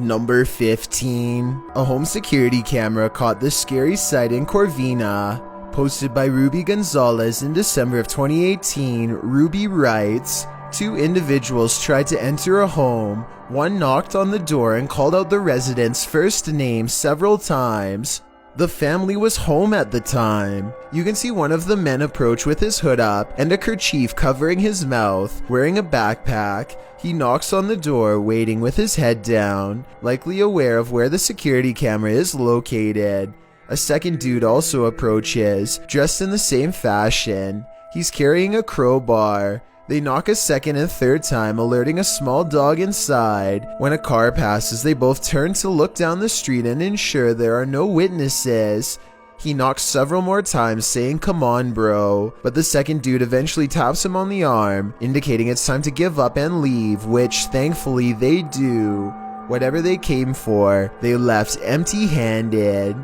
Number 15. A home security camera caught this scary sight in Corvina. Posted by Ruby Gonzalez in December of 2018, Ruby writes, "Two individuals tried to enter a home. One knocked on the door and called out the resident's first name several times. The family was home at the time. You can see one of the men approach with his hood up and a kerchief covering his mouth, wearing a backpack. He knocks on the door, waiting with his head down, likely aware of where the security camera is located. A second dude also approaches, dressed in the same fashion. He's carrying a crowbar. They knock a second and third time, alerting a small dog inside. When a car passes, they both turn to look down the street and ensure there are no witnesses. He knocks several more times, saying, 'Come on, bro.' But the second dude eventually taps him on the arm, indicating it's time to give up and leave, which thankfully they do. Whatever they came for, they left empty-handed."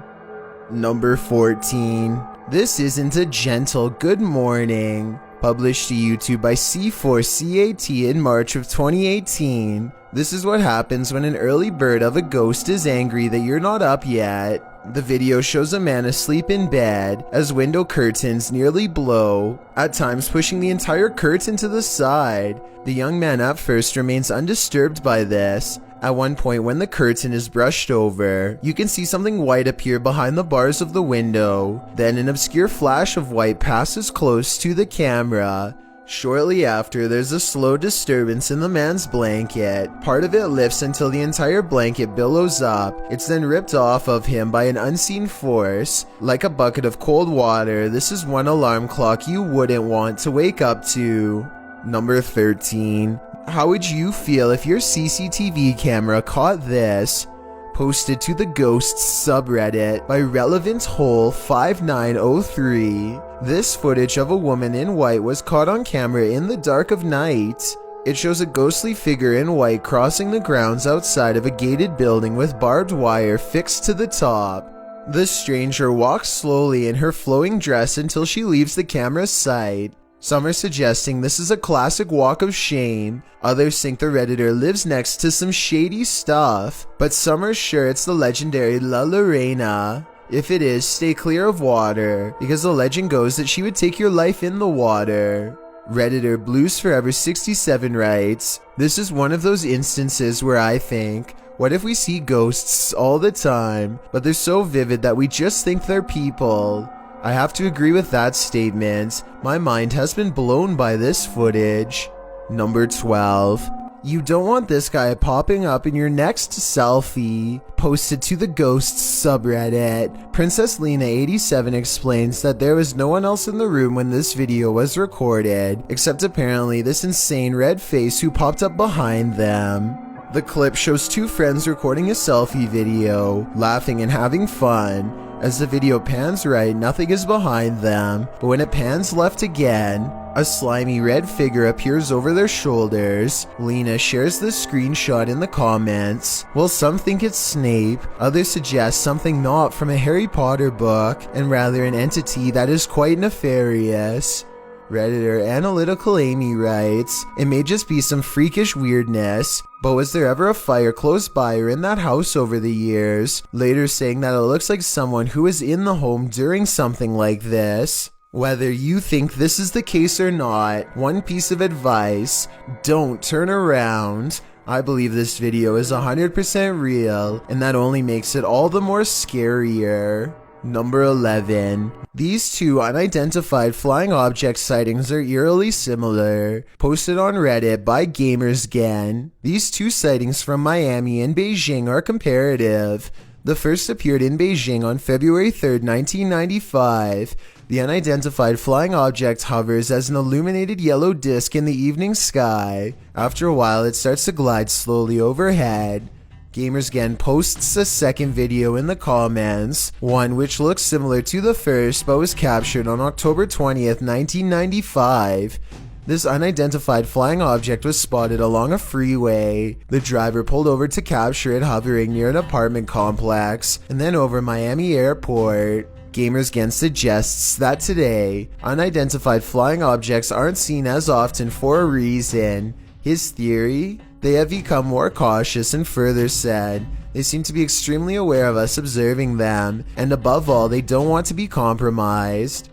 Number 14. This isn't a gentle good morning. Published to YouTube by C4CAT in March of 2018. This is what happens when an early bird of a ghost is angry that you're not up yet. The video shows a man asleep in bed as window curtains nearly blow, at times pushing the entire curtain to the side. The young man at first remains undisturbed by this. At one point, when the curtain is brushed over, you can see something white appear behind the bars of the window. Then an obscure flash of white passes close to the camera. Shortly after, there's a slow disturbance in the man's blanket. Part of it lifts until the entire blanket billows up. It's then ripped off of him by an unseen force. Like a bucket of cold water, this is one alarm clock you wouldn't want to wake up to. Number 13. How would you feel if your CCTV camera caught this? Posted to the Ghosts subreddit by Relevant Hole 5903. This footage of a woman in white was caught on camera in the dark of night. It shows a ghostly figure in white crossing the grounds outside of a gated building with barbed wire fixed to the top. The stranger walks slowly in her flowing dress until she leaves the camera's sight. Some are suggesting this is a classic walk of shame. Others think the Redditor lives next to some shady stuff. But some are sure it's the legendary La Lorena. If it is, stay clear of water, because the legend goes that she would take your life in the water. Redditor Blues Forever 67 writes, "This is one of those instances where I think, what if we see ghosts all the time, but they're so vivid that we just think they're people?" I have to agree with that statement. My mind has been blown by this footage. Number 12. You don't want this guy popping up in your next selfie. Posted to the Ghosts subreddit. Princess Lena 87 explains that there was no one else in the room when this video was recorded, except apparently this insane red face who popped up behind them. The clip shows two friends recording a selfie video, laughing and having fun. As the video pans right, nothing is behind them, but when it pans left again, a slimy red figure appears over their shoulders. Lena shares the screenshot in the comments. While some think it's Snape, others suggest something not from a Harry Potter book, and rather an entity that is quite nefarious. Redditor Analytical Amy writes, "It may just be some freakish weirdness, but was there ever a fire close by or in that house over the years?" Later saying that it looks like someone who was in the home during something like this. Whether you think this is the case or not, one piece of advice: don't turn around. I believe this video is 100% real, and that only makes it all the more scarier. Number 11. These two unidentified flying object sightings are eerily similar. Posted on Reddit by GamersGen. These two sightings from Miami and Beijing are comparative. The first appeared in Beijing on February 3rd, 1995. The unidentified flying object hovers as an illuminated yellow disc in the evening sky. After a while, it starts to glide slowly overhead. GamersGen posts a second video in the comments, one which looks similar to the first but was captured on October 20th, 1995. This unidentified flying object was spotted along a freeway. The driver pulled over to capture it hovering near an apartment complex and then over Miami Airport. GamersGen suggests that today, unidentified flying objects aren't seen as often for a reason. His theory? They have become more cautious and further said, they seem to be extremely aware of us observing them, and above all, they don't want to be compromised.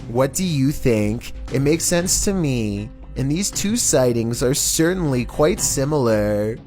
What do you think? It makes sense to me, and these two sightings are certainly quite similar.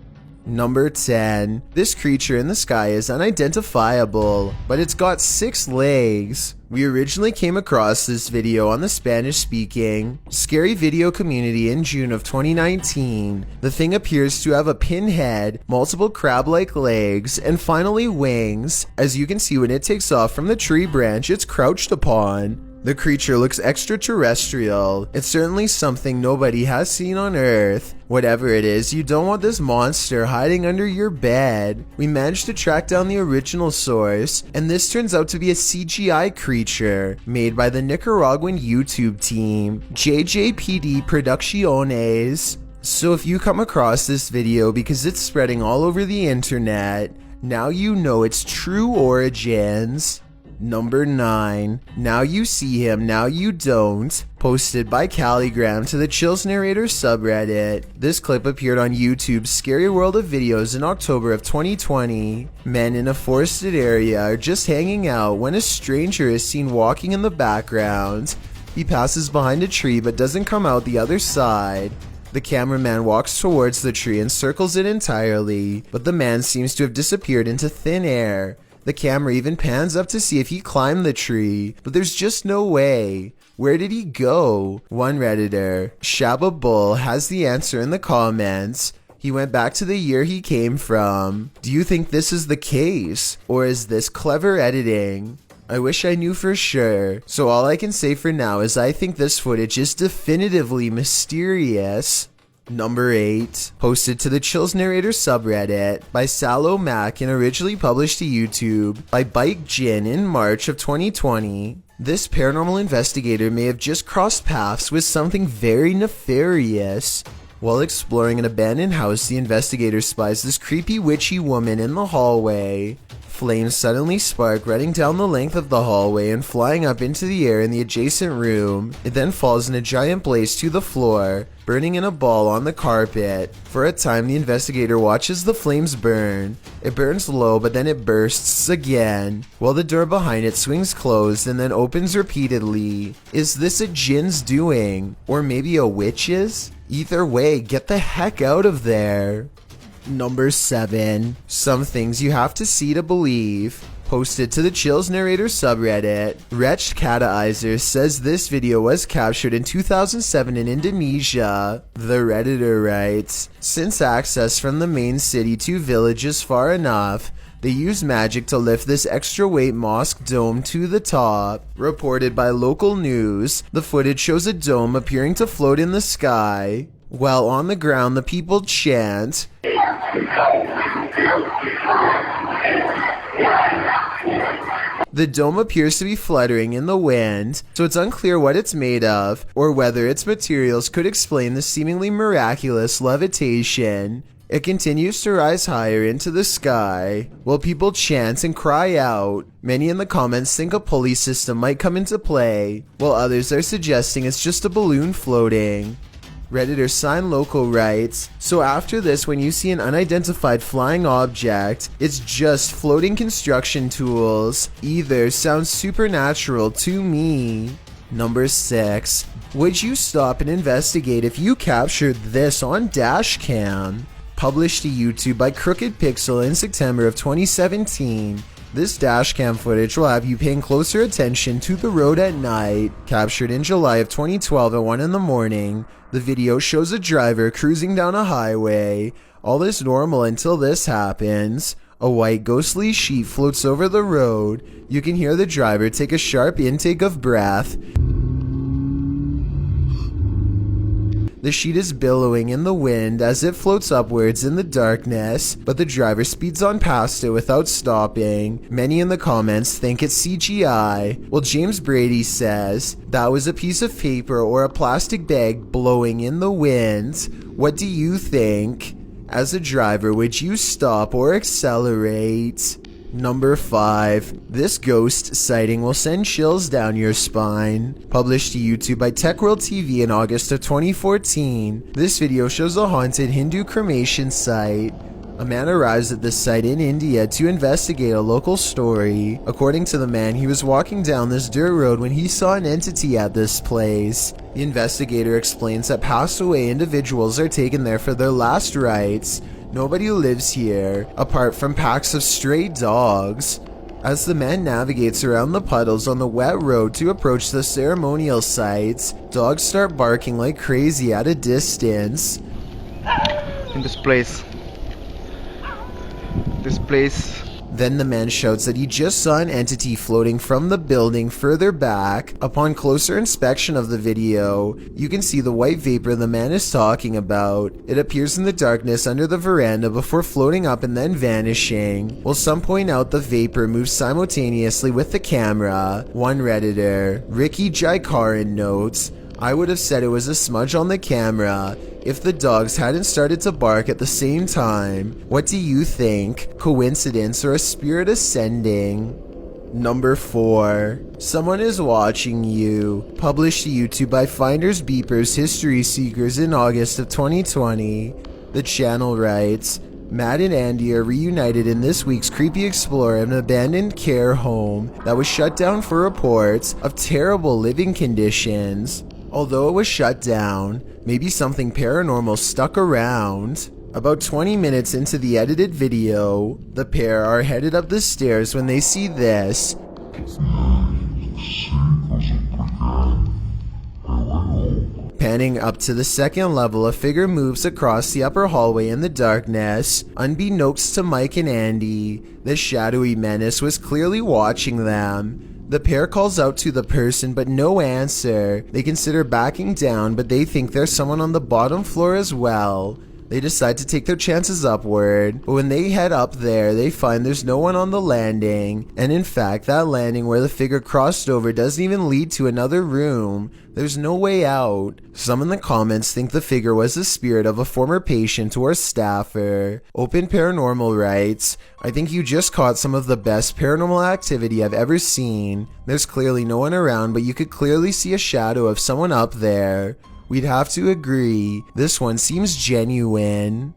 Number 10. This creature in the sky is unidentifiable, but it's got 6 legs. We originally came across this video on the Spanish-speaking scary video community in June of 2019. The thing appears to have a pinhead, multiple crab-like legs, and finally wings. As you can see, when it takes off from the tree branch it's crouched upon. The creature looks extraterrestrial. It's certainly something nobody has seen on Earth. Whatever it is, you don't want this monster hiding under your bed. We managed to track down the original source, and this turns out to be a CGI creature made by the Nicaraguan YouTube team, JJPD Producciones. So if you come across this video because it's spreading all over the internet, now you know its true origins. Number 9. Now you see him, now you don't. Posted by Calligram to the Chills Narrator subreddit. This clip appeared on YouTube's Scary World of Videos in October of 2020. Men in a forested area are just hanging out when a stranger is seen walking in the background. He passes behind a tree but doesn't come out the other side. The cameraman walks towards the tree and circles it entirely, but the man seems to have disappeared into thin air. The camera even pans up to see if he climbed the tree, but there's just no way. Where did he go? One Redditor, Shabba Bull, has the answer in the comments. He went back to the year he came from. Do you think this is the case? Or is this clever editing? I wish I knew for sure. So all I can say for now is I think this footage is definitively mysterious. Number 8. Posted to the Chills Narrator subreddit by Salo Mac and originally published to YouTube by Bike Jin in March of 2020. This paranormal investigator may have just crossed paths with something very nefarious. While exploring an abandoned house, the investigator spies this creepy witchy woman in the hallway. Flames suddenly spark, running down the length of the hallway and flying up into the air in the adjacent room. It then falls in a giant blaze to the floor, burning in a ball on the carpet. For a time, the investigator watches the flames burn. It burns low, but then it bursts again, while the door behind it swings closed and then opens repeatedly. Is this a jinn's doing? Or maybe a witch's? Either way, get the heck out of there. Number 7. Some things you have to see to believe. Posted to the Chills Narrator subreddit, Wretched Cataizer says this video was captured in 2007 in Indonesia. The Redditor writes, since access from the main city to village is far enough, they use magic to lift this extra weight mosque dome to the top. Reported by local news, the footage shows a dome appearing to float in the sky. While on the ground, the people chant. The dome appears to be fluttering in the wind, so it's unclear what it's made of, or whether its materials could explain the seemingly miraculous levitation. It continues to rise higher into the sky, while people chant and cry out. Many in the comments think a pulley system might come into play, while others are suggesting it's just a balloon floating. Redditor Sign Local writes, so after this, when you see an unidentified flying object, it's just floating construction tools. Either sounds supernatural to me. Number 6. Would you stop and investigate if you captured this on dash cam? Published to YouTube by Crooked Pixel in September of 2017. This dashcam footage will have you paying closer attention to the road at night. Captured in July of 2012 at 1 in the morning, the video shows a driver cruising down a highway. All is normal until this happens. A white ghostly sheet floats over the road. You can hear the driver take a sharp intake of breath. The sheet is billowing in the wind as it floats upwards in the darkness, but the driver speeds on past it without stopping. Many in the comments think it's CGI, while James Brady says, that was a piece of paper or a plastic bag blowing in the wind. What do you think? As a driver, would you stop or accelerate? Number 5. This ghost sighting will send chills down your spine. Published to YouTube by TechWorld TV in August of 2014, this video shows a haunted Hindu cremation site. A man arrives at this site in India to investigate a local story. According to the man, he was walking down this dirt road when he saw an entity at this place. The investigator explains that passed away individuals are taken there for their last rites. Nobody lives here, apart from packs of stray dogs. As the man navigates around the puddles on the wet road to approach the ceremonial sites, dogs start barking like crazy at a distance. In this place. Then the man shouts that he just saw an entity floating from the building further back. Upon closer inspection of the video, you can see the white vapor the man is talking about. It appears in the darkness under the veranda before floating up and then vanishing. While some point out the vapor moves simultaneously with the camera. One Redditor, Ricky Jaikaran, notes, "I would have said it was a smudge on the camera if the dogs hadn't started to bark at the same time. What do you think? Coincidence or a spirit ascending?" Number 4. Someone is watching you. Published to YouTube by Finders Beepers History Seekers in August of 2020. The channel writes, Matt and Andy are reunited in this week's Creepy Explorer of an abandoned care home that was shut down for reports of terrible living conditions. Although it was shut down, maybe something paranormal stuck around. About 20 minutes into the edited video, the pair are headed up the stairs when they see this. Panning up to the second level, a figure moves across the upper hallway in the darkness. Unbeknownst to Mike and Andy, the shadowy menace was clearly watching them. The pair calls out to the person, but no answer. They consider backing down, but they think there's someone on the bottom floor as well. They decide to take their chances upward, but when they head up there, they find there's no one on the landing. And in fact, that landing where the figure crossed over doesn't even lead to another room. There's no way out. Some in the comments think the figure was the spirit of a former patient or staffer. Open Paranormal writes, "I think you just caught some of the best paranormal activity I've ever seen. There's clearly no one around, but you could clearly see a shadow of someone up there. We'd have to agree, this one seems genuine."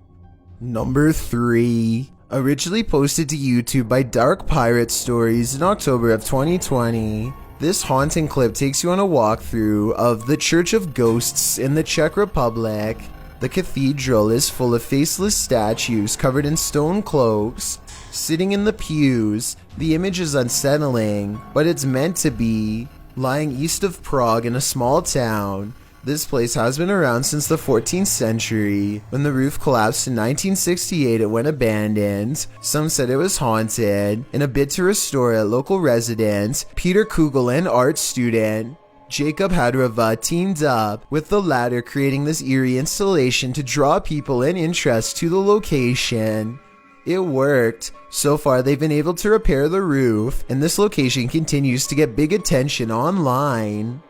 Number 3. Originally posted to YouTube by Dark Pirate Stories in October of 2020. This haunting clip takes you on a walkthrough of the Church of Ghosts in the Czech Republic. The cathedral is full of faceless statues covered in stone cloaks. Sitting in the pews, the image is unsettling, but it's meant to be. Lying east of Prague in a small town, this place has been around since the 14th century. When the roof collapsed in 1968, it went abandoned. Some said it was haunted. In a bid to restore it, local resident Peter Kugel and art student Jacob Hadrava teamed up with the latter, creating this eerie installation to draw people and interest to the location. It worked. So far, they've been able to repair the roof, and this location continues to get big attention online.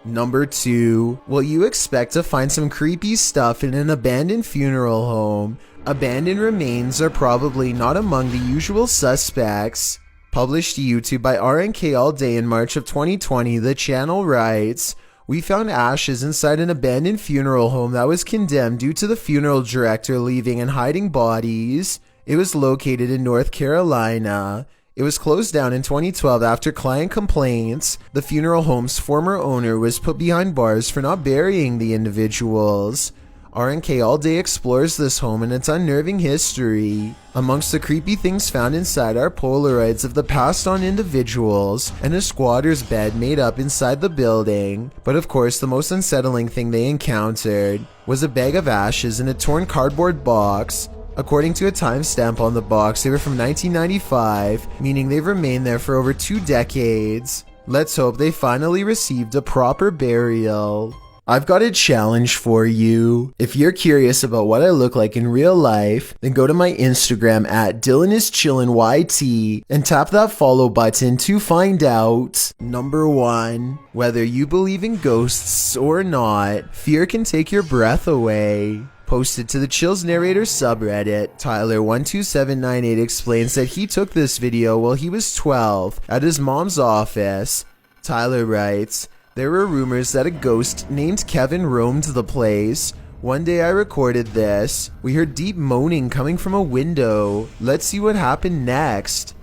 Number 2. Will you expect to find some creepy stuff in an abandoned funeral home? Abandoned remains are probably not among the usual suspects. Published to YouTube by RNK All Day in March of 2020, the channel writes, "We found ashes inside an abandoned funeral home that was condemned due to the funeral director leaving and hiding bodies. It was located in North Carolina. It was closed down in 2012 after client complaints. The funeral home's former owner was put behind bars for not burying the individuals." RNK All Day explores this home and its unnerving history. Amongst the creepy things found inside are Polaroids of the passed on individuals and a squatter's bed made up inside the building. But of course, the most unsettling thing they encountered was a bag of ashes in a torn cardboard box. According to a timestamp on the box, they were from 1995, meaning they've remained there for over 2 decades. Let's hope they finally received a proper burial. I've got a challenge for you. If you're curious about what I look like in real life, then go to my Instagram at DylanIsChillinYT and tap that follow button to find out. Number 1. Whether you believe in ghosts or not, fear can take your breath away. Posted to the Chills Narrator subreddit, Tyler12798 explains that he took this video while he was 12 at his mom's office. Tyler writes, "There were rumors that a ghost named Kevin roamed the place. One day I recorded this. We heard deep moaning coming from a window. Let's see what happened next."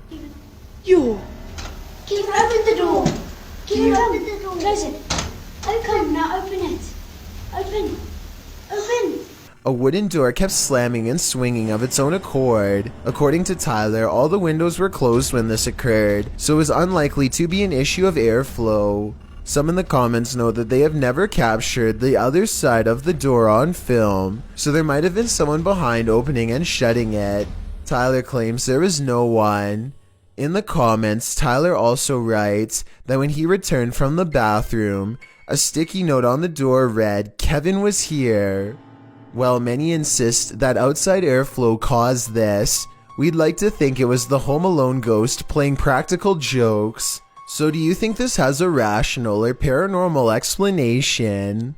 You! Open the door! Open the door! Close it! Open! Now open it! Open! A wooden door kept slamming and swinging of its own accord. According to Tyler, all the windows were closed when this occurred, so it was unlikely to be an issue of airflow. Some in the comments note that they have never captured the other side of the door on film, so there might have been someone behind opening and shutting it. Tyler claims there was no one. In the comments, Tyler also writes that when he returned from the bathroom, a sticky note on the door read, "Kevin was here." While many insist that outside airflow caused this, we'd like to think it was the Home Alone ghost playing practical jokes. So do you think this has a rational or paranormal explanation?